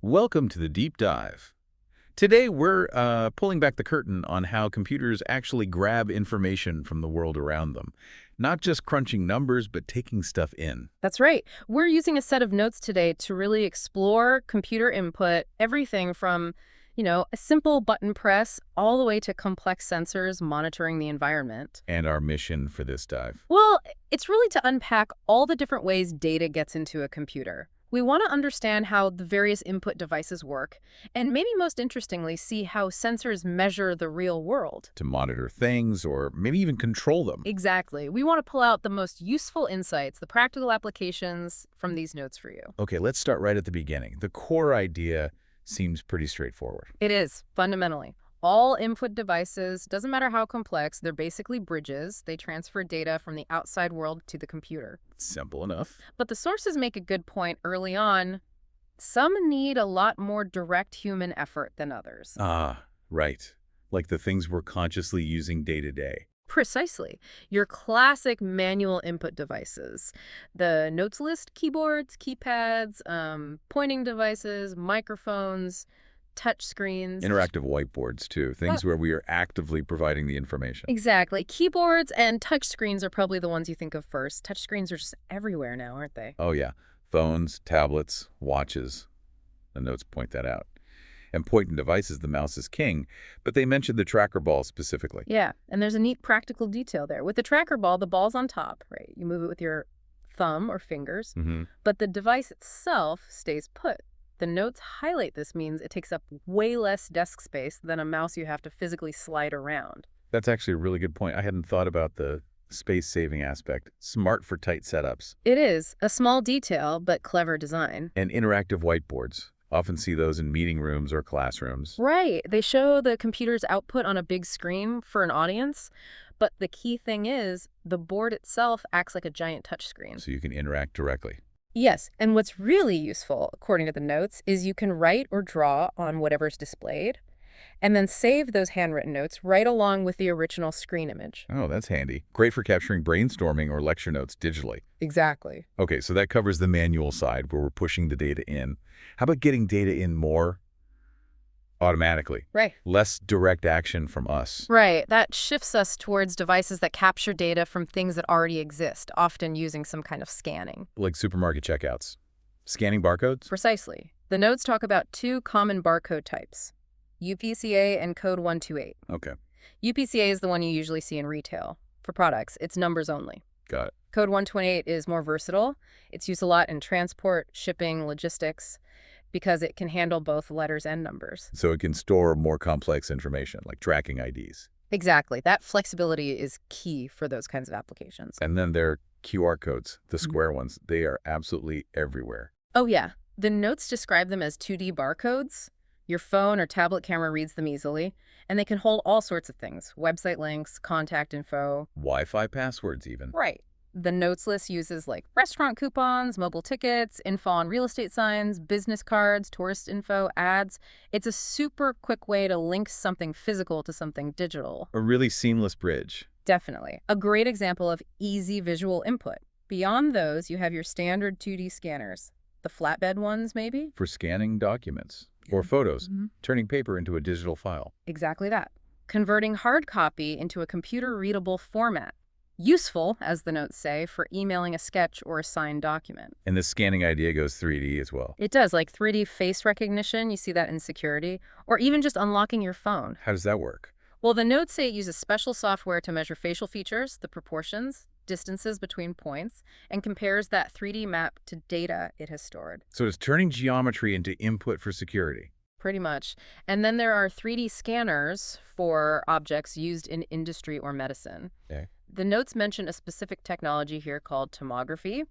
Welcome to the deep dive. Today we're pulling back the curtain on how computers actually grab information from the world around them. Not just crunching numbers, but taking stuff in. That's right. We're using a set of notes today to really explore computer input, everything from, a simple button press all the way to complex sensors monitoring the environment. And our mission for this dive. Well, it's really to unpack all the different ways data gets into a computer. We want to understand how the various input devices work, and maybe most interestingly, see how sensors measure the real world. To monitor things or maybe even control them. Exactly. We want to pull out the most useful insights, the practical applications from these notes for you. Okay, let's start right at the beginning. The core idea seems pretty straightforward. It is, fundamentally. All input devices, doesn't matter how complex, they're basically bridges. They transfer data from the outside world to the computer. Simple enough. But the sources make a good point early on. Some need a lot more direct human effort than others. Ah, right. Like the things we're consciously using day to day. Precisely. Your classic manual input devices. The notes list keyboards, keypads, pointing devices, microphones, touch screens. Interactive whiteboards, too. Things where we are actively providing the information. Exactly. Keyboards and touch screens are probably the ones you think of first. Touch screens are just everywhere now, aren't they? Oh, yeah. Phones, tablets, watches. The notes point that out. And pointing devices, the mouse is king, but they mentioned the tracker ball specifically. Yeah, and there's a neat practical detail there. With the tracker ball, the ball's on top, right? You move it with your thumb or fingers, but the device itself stays put. The notes highlight this means it takes up way less desk space than a mouse you have to physically slide around. That's actually a really good point. I hadn't thought about the space-saving aspect. Smart for tight setups. It is a small detail, but clever design. And interactive whiteboards. Often see those in meeting rooms or classrooms. Right. They show the computer's output on a big screen for an audience, but the key thing is the board itself acts like a giant touchscreen. So you can interact directly. Yes, and what's really useful, according to the notes, is you can write or draw on whatever's displayed, and then save those handwritten notes right along with the original screen image. Oh, that's handy. Great for capturing brainstorming or lecture notes digitally. Exactly. Okay, so that covers the manual side where we're pushing the data in. How about getting data in more automatically? Right. Less direct action from us. Right. That shifts us towards devices that capture data from things that already exist, often using some kind of scanning. Like supermarket checkouts. Scanning barcodes? Precisely. The notes talk about two common barcode types, UPCA and code 128. Okay, UPCA is the one you usually see in retail. For products, it's numbers only. got it. Code 128 is more versatile. It's used a lot in transport, shipping, logistics, because it can handle both letters and numbers. So it can store more complex information, like tracking IDs. Exactly. That flexibility is key for those kinds of applications. And then there are QR codes, the square ones. They are absolutely everywhere. Oh, yeah. The notes describe them as 2D barcodes. Your phone or tablet camera reads them easily, and they can hold all sorts of things, website links, contact info. Wi-Fi passwords even. Right. The notes list uses like restaurant coupons, mobile tickets, info on real estate signs, business cards, tourist info, ads. It's a super quick way to link something physical to something digital. A really seamless bridge. Definitely. A great example of easy visual input. Beyond those, you have your standard 2D scanners. The flatbed ones, maybe? For scanning documents or photos, turning paper into a digital file. Exactly that. Converting hard copy into a computer-readable format. Useful, as the notes say, for emailing a sketch or a signed document. And the scanning idea goes 3D as well. It does, like 3D face recognition, you see that in security, or even just unlocking your phone. How does that work? Well, the notes say it uses special software to measure facial features, the proportions, distances between points, and compares that 3D map to data it has stored. So it's turning geometry into input for security. Pretty much. And then there are 3D scanners for objects used in industry or medicine. Okay. The notes mention a specific technology here called tomography.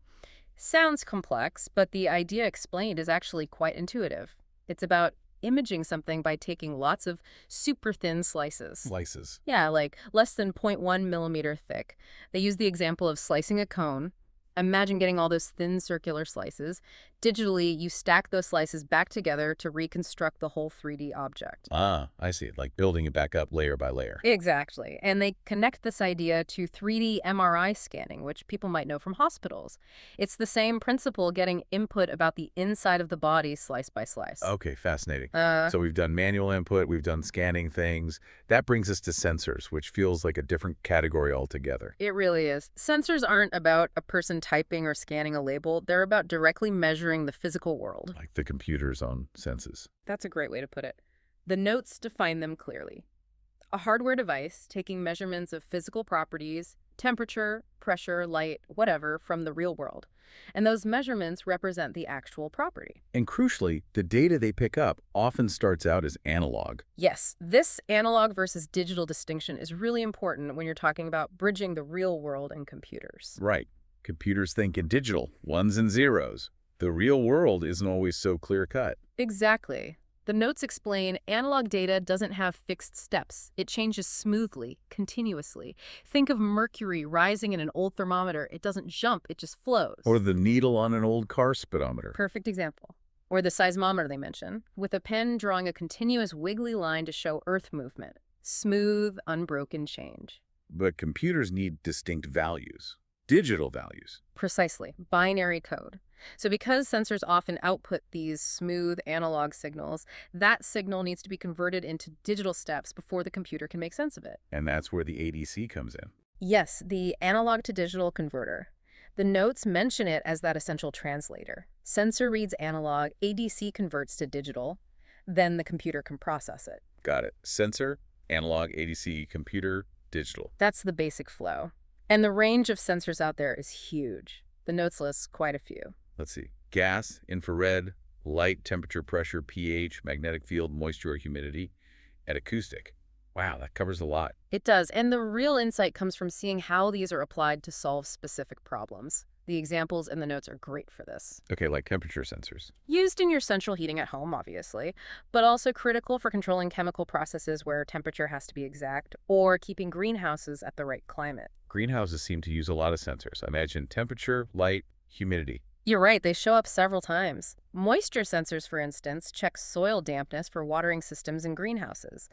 Sounds complex, but the idea explained is actually quite intuitive. It's about imaging something by taking lots of super thin slices. Slices. Yeah, like less than 0.1 millimeter thick. They use the example of slicing a cone. Imagine getting all those thin circular slices, Digitally, you stack those slices back together to reconstruct the whole 3D object. Ah, I see. Like building it back up layer by layer. Exactly. And they connect this idea to 3D MRI scanning, which people might know from hospitals. It's the same principle, getting input about the inside of the body slice by slice. Okay, fascinating. Uh, So we've done manual input, we've done scanning things. That brings us to sensors, which feels like a different category altogether. it really is. Sensors aren't about a person typing or scanning a label. They're about directly measuring the physical world. Like the computer's own senses. That's a great way to put it. The notes define them clearly. A hardware device taking measurements of physical properties, temperature, pressure, light, whatever, from the real world. And those measurements represent the actual property. And crucially, the data they pick up often starts out as analog. Yes, this analog versus digital distinction is really important when you're talking about bridging the real world and computers. Right. Computers think in digital, ones and zeros. The real world isn't always so clear-cut. Exactly. The notes explain analog data doesn't have fixed steps. It changes smoothly, continuously. Think of mercury rising in an old thermometer. It doesn't jump, it just flows. Or the needle on an old car speedometer. Perfect example. Or the seismometer they mention, with a pen drawing a continuous wiggly line to show Earth movement. Smooth, unbroken change. But computers need distinct values. Digital values. Precisely. Binary code. So because sensors often output these smooth analog signals, that signal needs to be converted into digital steps before the computer can make sense of it. And that's where the ADC comes in. Yes, the analog to digital converter. The notes mention it as that essential translator. Sensor reads analog, ADC converts to digital, then the computer can process it. Got it. Sensor, analog, ADC, computer, digital. That's the basic flow. And the range of sensors out there is huge. The notes list quite a few. Let's see. Gas, infrared, light, temperature, pressure, pH, magnetic field, moisture or humidity, and acoustic. Wow, that covers a lot. It does, and the real insight comes from seeing how these are applied to solve specific problems. The examples in the notes are great for this. Okay, like temperature sensors. Used in your central heating at home, obviously, but also critical for controlling chemical processes where temperature has to be exact, or keeping greenhouses at the right climate. Greenhouses seem to use a lot of sensors. I imagine temperature, light, humidity. You're right, they show up several times. Moisture sensors, for instance, check soil dampness for watering systems in greenhouses.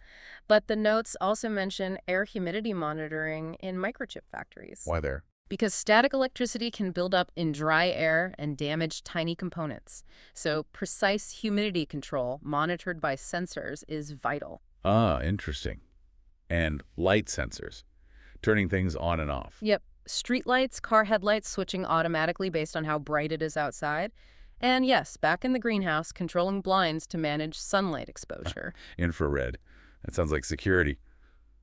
But the notes also mention air humidity monitoring in microchip factories. Why there? Because static electricity can build up in dry air and damage tiny components. So precise humidity control, monitored by sensors, is vital. Ah, interesting. And light sensors, turning things on and off. Yep. Street lights, car headlights switching automatically based on how bright it is outside. And yes, back in the greenhouse, controlling blinds to manage sunlight exposure. Infrared. That sounds like security.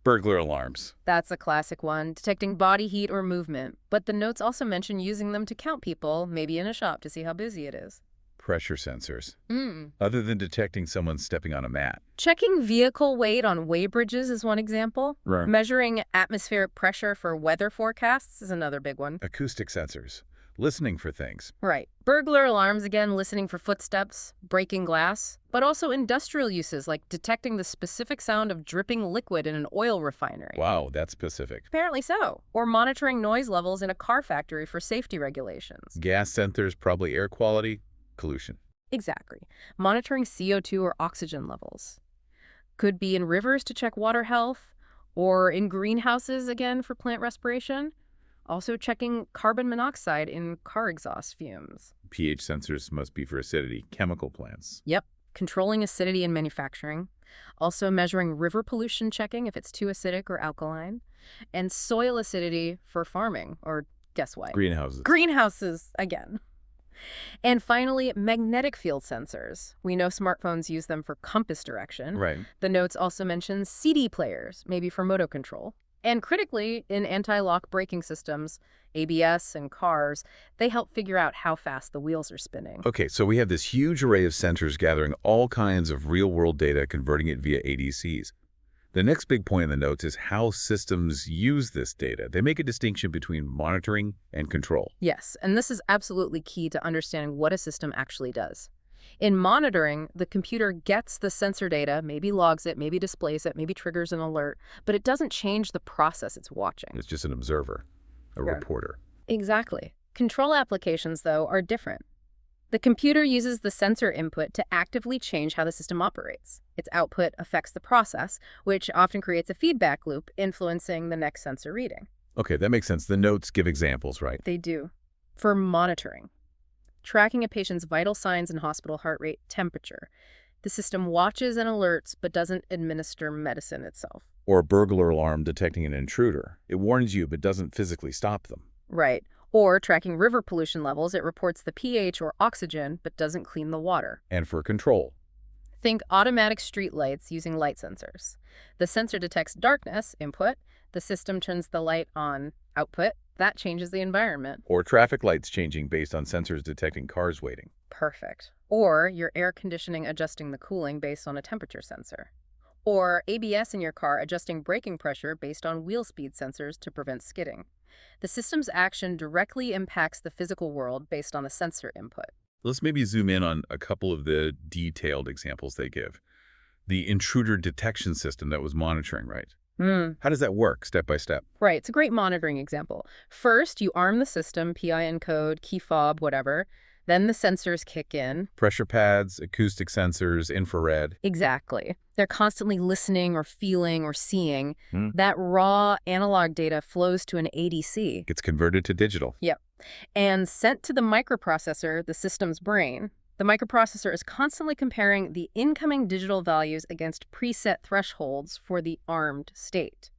Burglar alarms. That's a classic one, detecting body heat or movement. But the notes also mention using them to count people, maybe in a shop, to see how busy it is. Pressure sensors. Other than detecting someone stepping on a mat. Checking vehicle weight on weighbridges is one example. Right. Measuring atmospheric pressure for weather forecasts is another big one. Acoustic sensors. Listening for things. Right. Burglar alarms, again, listening for footsteps, breaking glass, but also industrial uses like detecting the specific sound of dripping liquid in an oil refinery. Wow, that's specific. Apparently so. Or monitoring noise levels in a car factory for safety regulations. Gas sensors, probably air quality, pollution. Exactly. Monitoring CO2 or oxygen levels. Could be in rivers to check water health, or in greenhouses, again, for plant respiration. Also checking carbon monoxide in car exhaust fumes. pH sensors must be for acidity, chemical plants. Yep. Controlling acidity in manufacturing. Also measuring river pollution, checking if it's too acidic or alkaline. And soil acidity for farming, or guess what? Greenhouses. Greenhouses, again. And finally, magnetic field sensors. We know smartphones use them for compass direction. Right. The notes also mention CD players, maybe for motor control. And critically, in anti-lock braking systems, ABS and cars, they help figure out how fast the wheels are spinning. Okay, so we have this huge array of sensors gathering all kinds of real-world data, converting it via ADCs. The next big point in the notes is how systems use this data. They make a distinction between monitoring and control. Yes, and this is absolutely key to understanding what a system actually does. In monitoring, the computer gets the sensor data, maybe logs it, maybe displays it, maybe triggers an alert, but it doesn't change the process it's watching. It's just an observer, a reporter. Exactly. Control applications, though, are different. The computer uses the sensor input to actively change how the system operates. Its output affects the process, which often creates a feedback loop influencing the next sensor reading. Okay, that makes sense. The notes give examples, right? They do. For monitoring, tracking a patient's vital signs in hospital heart rate, temperature. The system watches and alerts but doesn't administer medicine itself. Or a burglar alarm detecting an intruder. It warns you but doesn't physically stop them. Right. Or tracking river pollution levels, it reports the pH or oxygen but doesn't clean the water. And for control. Think automatic street lights using light sensors. The sensor detects darkness, input. The system turns the light on, output. That changes the environment. Or traffic lights changing based on sensors detecting cars waiting. Perfect. Or your air conditioning adjusting the cooling based on a temperature sensor. Or ABS in your car adjusting braking pressure based on wheel speed sensors to prevent skidding. The system's action directly impacts the physical world based on the sensor input. Let's maybe zoom in on a couple of the detailed examples they give. The intruder detection system that was monitoring, right? How does that work step by step? Right, it's a great monitoring example. First, you arm the system, PIN code, key fob, whatever. Then the sensors kick in. Pressure pads, acoustic sensors, infrared. Exactly. They're constantly listening or feeling or seeing. That raw analog data flows to an ADC. Gets converted to digital. Yep. And sent to the microprocessor, the system's brain. The microprocessor is constantly comparing the incoming digital values against preset thresholds for the armed state.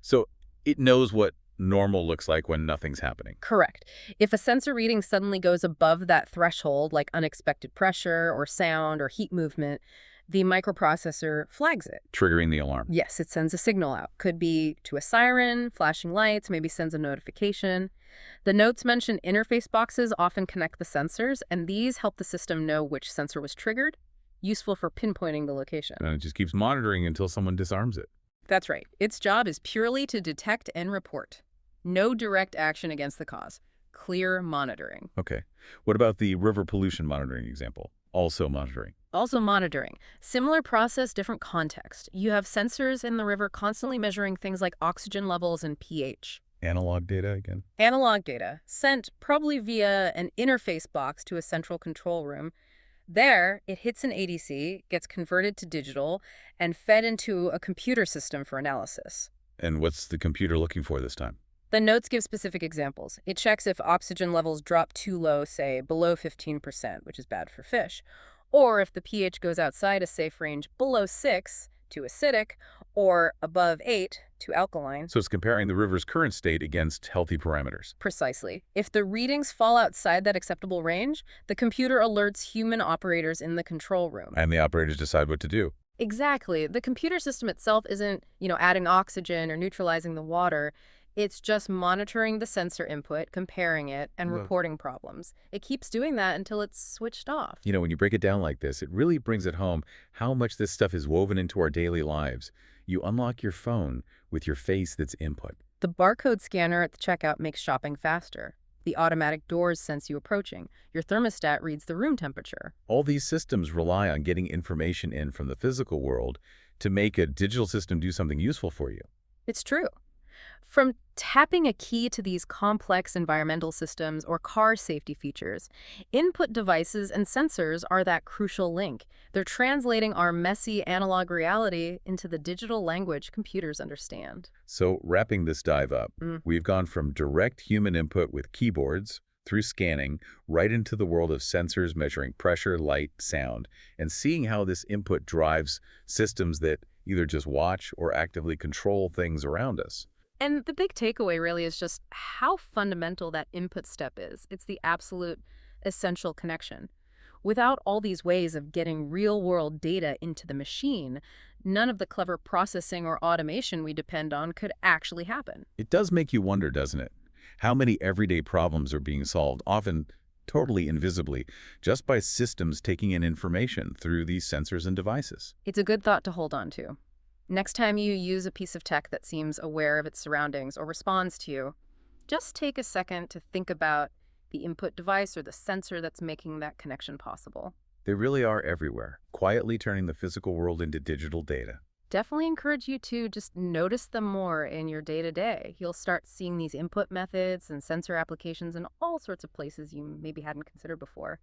So it knows what normal looks like when nothing's happening. Correct. If a sensor reading suddenly goes above that threshold, like unexpected pressure or sound or heat movement, the microprocessor flags it. Triggering the alarm. Yes, it sends a signal out. Could be to a siren, flashing lights, maybe sends a notification. The notes mention interface boxes often connect the sensors, and these help the system know which sensor was triggered, useful for pinpointing the location. And it just keeps monitoring until someone disarms it. That's right. Its job is purely to detect and report. No direct action against the cause. Clear monitoring. Okay. What about the river pollution monitoring example? Also monitoring. Also monitoring. Similar process, different context. You have sensors in the river constantly measuring things like oxygen levels and pH. Analog data again? Analog data, sent probably via an interface box to a central control room. There, it hits an ADC, gets converted to digital, and fed into a computer system for analysis. And what's the computer looking for this time? The notes give specific examples. It checks if oxygen levels drop too low, say below 15%, which is bad for fish, or if the pH goes outside a safe range below 6 to acidic, or above 8 to alkaline. So it's comparing the river's current state against healthy parameters. Precisely. If the readings fall outside that acceptable range, the computer alerts human operators in the control room. And the operators decide what to do. Exactly. The computer system itself isn't, adding oxygen or neutralizing the water. It's just monitoring the sensor input, comparing it, and reporting problems. It keeps doing that until it's switched off. When you break it down like this, it really brings it home how much this stuff is woven into our daily lives. You unlock your phone with your face that's input. The barcode scanner at the checkout makes shopping faster. The automatic doors sense you approaching. Your thermostat reads the room temperature. All these systems rely on getting information in from the physical world to make a digital system do something useful for you. It's true. From tapping a key to these complex environmental systems or car safety features, input devices and sensors are that crucial link. They're translating our messy analog reality into the digital language computers understand. So wrapping this dive up, we've gone from direct human input with keyboards through scanning right into the world of sensors measuring pressure, light, sound, and seeing how this input drives systems that either just watch or actively control things around us. And the big takeaway really is just how fundamental that input step is. It's the absolute essential connection. Without all these ways of getting real-world data into the machine, none of the clever processing or automation we depend on could actually happen. It does make you wonder, doesn't it? How many everyday problems are being solved, often totally invisibly, just by systems taking in information through these sensors and devices. It's a good thought to hold on to. Next time you use a piece of tech that seems aware of its surroundings or responds to you, just take a second to think about the input device or the sensor that's making that connection possible. They really are everywhere, quietly turning the physical world into digital data. Definitely encourage you to just notice them more in your day-to-day. You'll start seeing these input methods and sensor applications in all sorts of places you maybe hadn't considered before.